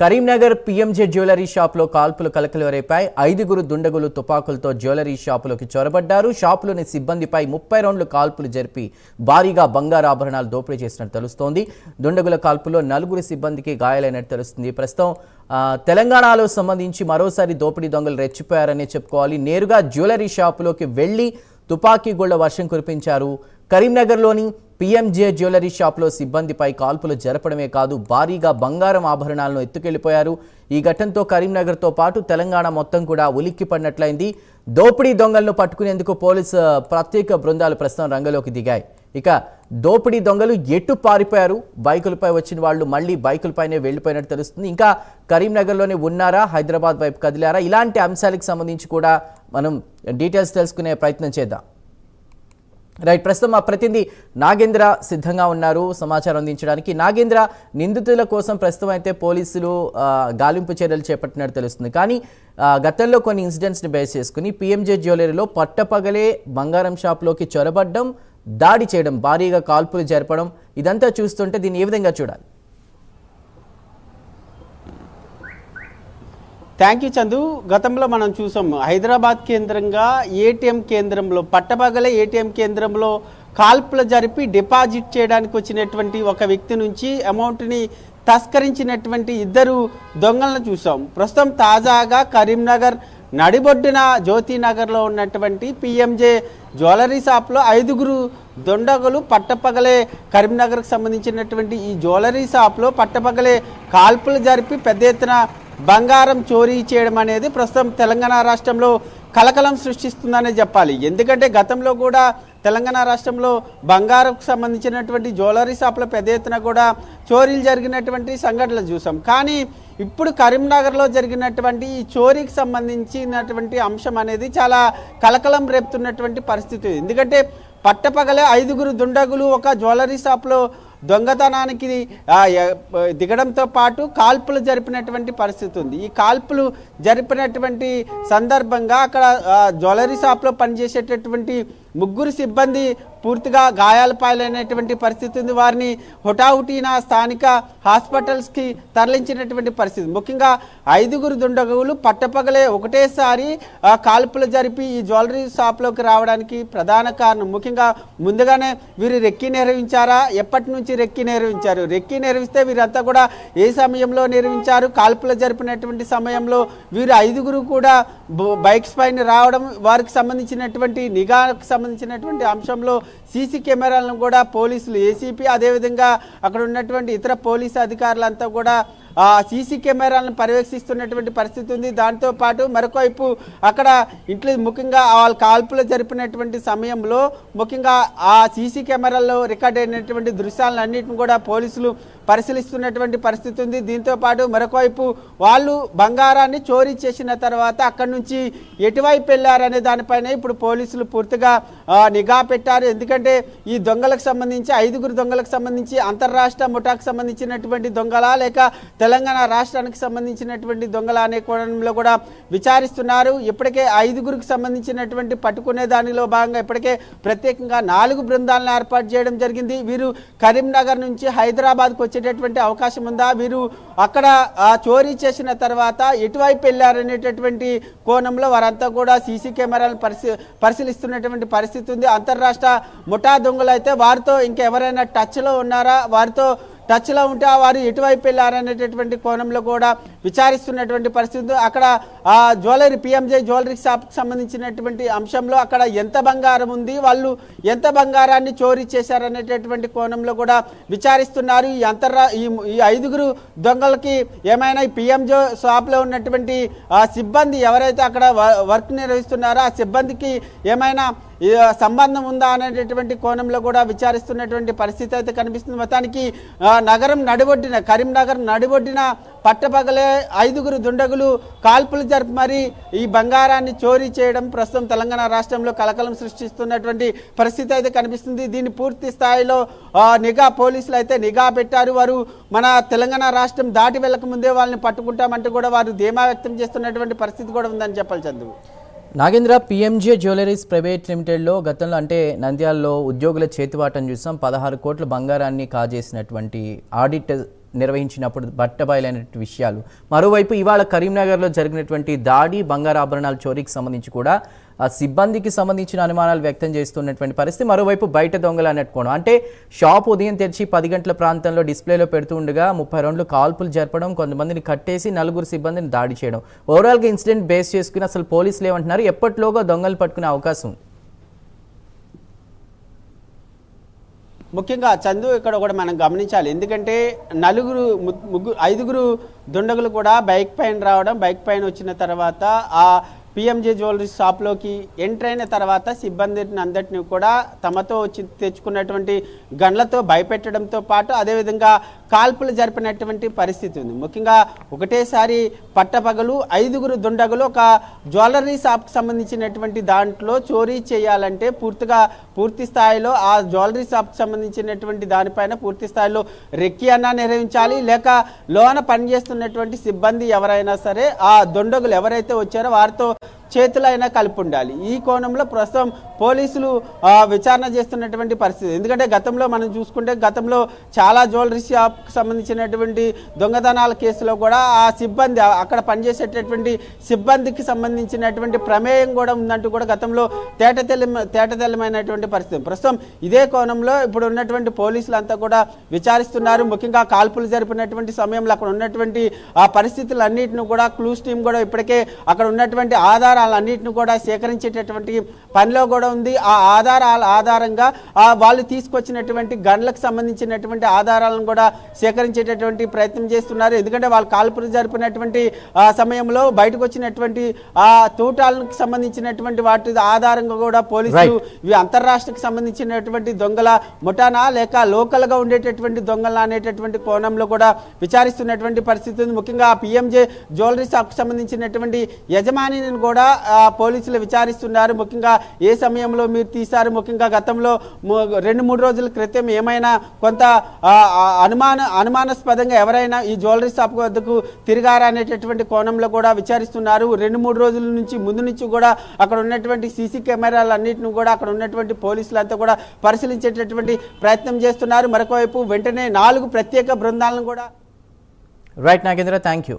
Karimnagar PMJ jewellery షాప్లో కాల్పులు కలకలం రేపాయి. 5గురు దుండగులు తుపాకులతో జ్యువెలరీ షాపులోకి చొరబడ్డారు. షాపులోని సిబ్బందిపై 30 రౌండ్లు కాల్పులు జరిపి భారీగా బంగారు ఆభరణాలు దోపిడీ చేసినట్టు తెలుస్తోంది. దుండగుల కాల్పుల్లో 4 సిబ్బందికి గాయాలైనట్టు తెలుస్తుంది. ప్రస్తుతం తెలంగాణలో సంబంధించి మరోసారి దోపిడీ దొంగలు రెచ్చిపోయారనే చెప్పుకోవాలి. నేరుగా జ్యువెలరీ షాపులోకి వెళ్లి తుపాకీ గుళ్ల వర్షం కురిపించారు. కరీంనగర్లోని పీఎంజే జ్యువెలరీ షాప్లో సిబ్బందిపై కాల్పులు జరపడమే కాదు, భారీగా బంగారం ఆభరణాలను ఎత్తుకెళ్లిపోయారు. ఈ ఘటనతో కరీంనగర్తో పాటు తెలంగాణ మొత్తం కూడా ఉలిక్కిపడినట్లయింది. దోపిడీ దొంగలను పట్టుకునేందుకు పోలీసు ప్రత్యేక బృందాలు ప్రస్తుతం రంగంలోకి దిగాయి. ఇక దోపిడీ దొంగలు ఎటు పారిపోయారు, బైకులపై వచ్చిన వాళ్ళు మళ్ళీ బైకులపైనే వెళ్లిపోయినట్టు తెలుస్తుంది. ఇంకా కరీంనగర్లోనే ఉన్నారా, హైదరాబాద్ వైపు కదిలారా, ఇలాంటి అంశాలకు సంబంధించి కూడా మనం డీటెయిల్స్ తెలుసుకునే ప్రయత్నం చేద్దాం. రైట్, ప్రస్తుతం మా ప్రతినిధి నాగేంద్ర సిద్ధంగా ఉన్నారు సమాచారం అందించడానికి. నాగేంద్ర, నిందితుల కోసం ప్రస్తుతం అయితే పోలీసులు గాలింపు చర్యలు చేపట్టినట్టు తెలుస్తుంది. కానీ గతంలో కొన్ని ఇన్సిడెంట్స్ని బేస్ చేసుకుని పీఎంజే జ్యువెలరీలో పట్టపగలే బంగారం షాప్లోకి చొరబడ్డం, దాడి చేయడం, భారీగా కాల్పులు జరపడం, ఇదంతా చూస్తుంటే దీన్ని ఏ విధంగా చూడాలి? Thank you Chandu. గతంలో మనం చూసాం హైదరాబాద్ కేంద్రంగా ఏటీఎం కేంద్రంలో పట్టపగలే ఏటీఎం కేంద్రంలో కాల్పులు జరిపి డిపాజిట్ చేయడానికి వచ్చినటువంటి ఒక వ్యక్తి నుంచి అమౌంట్ని తస్కరించినటువంటి 2 దొంగలను చూసాం. ప్రస్తుతం తాజాగా కరీంనగర్ నడిబొడ్డున జ్యోతినగర్లో ఉన్నటువంటి పీఎంజే జ్యువెలరీ షాప్లో 5గురు దొండగులు పట్టపగలే కరీంనగర్కి సంబంధించినటువంటి ఈ జ్యువెలరీ షాప్లో పట్టపగలే కాల్పులు జరిపి పెద్ద ఎత్తున బంగారం చోరీ చేయడం అనేది ప్రస్తుతం తెలంగాణ రాష్ట్రంలో కలకలం సృష్టిస్తుందనే చెప్పాలి. ఎందుకంటే గతంలో కూడా తెలంగాణ రాష్ట్రంలో బంగారంకు సంబంధించినటువంటి జ్యువెలరీ షాప్లో పెద్ద ఎత్తున కూడా చోరీలు జరిగినటువంటి సంఘటనలు చూసాం. కానీ ఇప్పుడు కరీంనగర్లో జరిగినటువంటి ఈ చోరీకి సంబంధించినటువంటి అంశం అనేది చాలా కలకలం రేపుతున్నటువంటి పరిస్థితి. ఎందుకంటే పట్టపగలే 5గురు దుండగులు ఒక జ్యువెలరీ షాప్లో దొంగతనానికి దిగడంతో పాటు కాల్పులు జరిపినటువంటి పరిస్థితి ఉంది. ఈ కాల్పులు జరిపినటువంటి సందర్భంగా అక్కడ జ్యువెలరీ షాప్లో పనిచేసేటటువంటి 3 సిబ్బంది పూర్తిగా గాయాల పాలైనటువంటి పరిస్థితి ఉంది. వారిని హుటాహుటిన స్థానిక హాస్పిటల్స్కి తరలించినటువంటి పరిస్థితి. ముఖ్యంగా 5గురు దుండగులు పట్టపగలే ఒకటేసారి కాల్పులు జరిపి ఈ జ్యువెలరీ షాప్లోకి రావడానికి ప్రధాన కారణం ముఖ్యంగా ముందుగానే వీరు రెక్కి నిర్వహించారా, ఎప్పటి నుంచి రెక్కి నిర్వహించారు, రెక్కి నిర్వహిస్తే వీరంతా కూడా ఏ సమయంలో నిర్వహించారు, కాల్పులు జరిపినటువంటి సమయంలో వీరు 5గురు కూడా బైక్స్ పైన రావడం, వారికి సంబంధించినటువంటి నిఘాకు సంబంధించినటువంటి అంశంలో సీసీ కెమెరాలను కూడా పోలీసులు ఏసీపీ అదేవిధంగా అక్కడ ఉన్నటువంటి ఇతర పోలీసు అధికారులంతా కూడా సీసీ కెమెరాలను పర్యవేక్షిస్తున్నటువంటి పరిస్థితి ఉంది. దాంతోపాటు మరొకవైపు అక్కడ ఇంట్లో ముఖ్యంగా వాళ్ళు కాల్పులు జరిపినటువంటి సమయంలో ముఖ్యంగా ఆ సీసీ కెమెరాల్లో రికార్డ్ అయినటువంటి దృశ్యాలను అన్నింటిని కూడా పోలీసులు పరిశీలిస్తున్నటువంటి పరిస్థితి ఉంది. దీంతోపాటు మరొకవైపు వాళ్ళు బంగారాన్ని చోరీ చేసిన తర్వాత అక్కడి నుంచి ఎటువైపు వెళ్ళారనే దానిపైన ఇప్పుడు పోలీసులు పూర్తిగా నిఘా పెట్టారు. ఎందుకంటే ఈ దొంగలకు సంబంధించి 5గురు దొంగలకు సంబంధించి అంతర్రాష్ట్ర ముఠాకు సంబంధించినటువంటి దొంగలా లేక తెలంగాణ రాష్ట్రానికి సంబంధించినటువంటి దొంగల అనే కోణంలో కూడా విచారిస్తున్నారు. ఇప్పటికే 5గురికి సంబంధించినటువంటి పట్టుకునే దానిలో భాగంగా ఇప్పటికే ప్రత్యేకంగా 4 బృందాలను ఏర్పాటు చేయడం జరిగింది. వీరు కరీంనగర్ నుంచి హైదరాబాద్కు వచ్చేటటువంటి అవకాశం ఉందా, వీరు అక్కడ చోరీ చేసిన తర్వాత ఎటువైపు వెళ్ళారనేటటువంటి కోణంలో వారంతా కూడా సీసీ కెమెరాలను పరిశీలిస్తున్నటువంటి పరిస్థితి ఉంది. అంతర్రాష్ట్ర ముఠా దొంగలు అయితే వారితో ఇంకెవరైనా టచ్లో ఉన్నారా, వారితో టచ్లో ఉంటే వారు ఎటువైపు వెళ్ళారనేటటువంటి కోణంలో కూడా విచారిస్తున్నటువంటి పరిస్థితి. అక్కడ జ్యువెలరీ పీఎంజే జ్యువెలరీ షాప్కి సంబంధించినటువంటి అంశంలో అక్కడ ఎంత బంగారం ఉంది, వాళ్ళు ఎంత బంగారాన్ని చోరీ చేశారనేటటువంటి కోణంలో కూడా విచారిస్తున్నారు. ఈ 5గురు దొంగలకి ఏమైనా ఈ పీఎంజే షాప్లో ఉన్నటువంటి సిబ్బంది ఎవరైతే అక్కడ వర్క్ నిర్వహిస్తున్నారో ఆ సిబ్బందికి ఏమైనా సంబంధం ఉందా అనేటటువంటి కోణంలో కూడా విచారిస్తున్నటువంటి పరిస్థితి అయితే కనిపిస్తుంది. మొత్తానికి నగరం నడిబొడ్డిన కరీంనగర్ నడిబొడ్డిన పట్టపగలే 5గురు దుండగులు కాల్పులు జరిపి మరి ఈ బంగారాన్ని చోరీ చేయడం ప్రస్తుతం తెలంగాణ రాష్ట్రంలో కలకలం సృష్టిస్తున్నటువంటి పరిస్థితి అయితే కనిపిస్తుంది. దీన్ని పూర్తి స్థాయిలో పోలీసులు అయితే నిఘా పెట్టారు. వారు మన తెలంగాణ రాష్ట్రం దాటి వెళ్ళక ముందే వాళ్ళని పట్టుకుంటామంటూ కూడా వారు ధీమా వ్యక్తం చేస్తున్నటువంటి పరిస్థితి కూడా ఉందని చెప్పాలి. Chandru, Nagendra, PMJ jewelleries private లిమిటెడ్లో గతంలో అంటే నంద్యాలలో ఉద్యోగుల చేతివాటం చూసాం. 16 కోట్ల బంగారాన్ని కాజేసినటువంటి ఆడిట్ నిర్వహించినప్పుడు బట్టబయలైన విషయాలు. మరోవైపు ఇవాళ కరీంనగర్లో జరిగినటువంటి దాడి, బంగారు ఆభరణాల చోరీకి సంబంధించి కూడా ఆ సిబ్బందికి సంబంధించిన అనుమానాలు వ్యక్తం చేస్తున్నటువంటి పరిస్థితి. మరోవైపు బయట దొంగలు అన్నట్టుకోవడం, అంటే షాప్ ఉదయం తెరిచి 10 గంటల ప్రాంతంలో డిస్ప్లేలో పెడుతూ ఉండగా 30 రౌండ్లు కాల్పులు జరపడం, కొంతమందిని కట్టేసి 4 సిబ్బందిని దాడి చేయడం. ఓవరాల్గా ఇన్సిడెంట్ బేస్ చేసుకుని అసలు పోలీసులు ఏమంటున్నారు, ఎప్పటిలోగా దొంగలు పట్టుకునే అవకాశం? ముఖ్యంగా చందు ఇక్కడ కూడా మనం గమనించాలి. ఎందుకంటే ఐదుగురు దుండగులు కూడా బైక్ పైన రావడం, బైక్ పైన వచ్చిన తర్వాత ఆ పిఎంజే జ్యువెలరీ షాప్లోకి ఎంటర్ అయిన తర్వాత సిబ్బందిని అందరినీ కూడా తమతో వచ్చి తెచ్చుకున్నటువంటి గన్లతో భయపెట్టడంతో పాటు అదేవిధంగా కాల్పులు జరిపినటువంటి పరిస్థితి ఉంది. ముఖ్యంగా ఒకటేసారి పట్టపగలు 5 దుండగులు ఒక జ్యువెలరీ షాప్కి సంబంధించినటువంటి దాంట్లో చోరీ చేయాలంటే పూర్తి స్థాయిలో ఆ జ్యువెలరీ షాప్కి సంబంధించినటువంటి దానిపైన పూర్తి స్థాయిలో రెక్కి అన్నా నిర్వహించాలి, లేక లోన పనిచేస్తున్నటువంటి సిబ్బంది ఎవరైనా సరే ఆ దుండగులు ఎవరైతే వచ్చారో వారితో చేతులైనా కలిపి ఉండాలి. ఈ కోణంలో ప్రస్తుతం పోలీసులు విచారణ చేస్తున్నటువంటి పరిస్థితి. ఎందుకంటే గతంలో మనం చూసుకుంటే గతంలో చాలా జ్యువెలరీ షాప్కి సంబంధించినటువంటి దొంగతనాల కేసులో కూడా ఆ సిబ్బంది అక్కడ పనిచేసేటటువంటి సిబ్బందికి సంబంధించినటువంటి ప్రమేయం కూడా ఉందంటూ కూడా గతంలో తేటతెల్లమైనటువంటి పరిస్థితి. ప్రస్తుతం ఇదే కోణంలో ఇప్పుడు ఉన్నటువంటి పోలీసులు అంతా కూడా విచారిస్తున్నారు. ముఖ్యంగా కాల్పులు జరిపినటువంటి సమయంలో అక్కడ ఉన్నటువంటి ఆ పరిస్థితులన్నింటినీ కూడా క్లూస్ టీమ్ కూడా ఇప్పటికే అక్కడ ఉన్నటువంటి ఆధారాలన్నింటినీ కూడా సేకరించేటటువంటి పనిలో కూడా ఉంది. ఆ ఆధారాల ఆధారంగా వాళ్ళు తీసుకొచ్చినటువంటి గన్లకు సంబంధించినటువంటి ఆధారాలను కూడా సేకరించేటటువంటి ప్రయత్నం చేస్తున్నారు. ఎందుకంటే వాళ్ళు కాల్పులు జరిపినటువంటి సమయంలో బయటకు వచ్చినటువంటి ఆ తూటాలకు సంబంధించినటువంటి వాటి ఆధారంగా కూడా పోలీసులు ఇవి అంతర్రాష్ట్రకి సంబంధించినటువంటి దొంగల ముఠానా లేక లోకల్ గా ఉండేటటువంటి దొంగల అనేటటువంటి కోణంలో కూడా విచారిస్తున్నటువంటి పరిస్థితి ఉంది. ముఖ్యంగా పిఎంజే జ్యువెలరీ షాప్కి సంబంధించినటువంటి యజమానిని కూడా పోలీసులు విచారిస్తున్నారు. ముఖ్యంగా ఏ సమయంలో మీరు తీశారు, ముఖ్యంగా గతంలో 2-3 రోజుల క్రితం ఏమైనా కొంత అనుమానాస్పదంగా ఎవరైనా ఈ జ్యువెలరీ షాప్ వద్దకు తిరిగారా అనేటటువంటి కోణంలో కూడా విచారిస్తున్నారు. 2-3 రోజుల నుంచి ముందు నుంచి కూడా అక్కడ ఉన్నటువంటి సీసీ కెమెరాలన్నింటినీ కూడా అక్కడ ఉన్నటువంటి పోలీసులంతా కూడా పరిశీలించేటటువంటి ప్రయత్నం చేస్తున్నారు. మరొకవైపు వెంటనే 4 ప్రత్యేక బృందాలను కూడా రైట్ నాగేంద్ర, థ్యాంక్ యూ.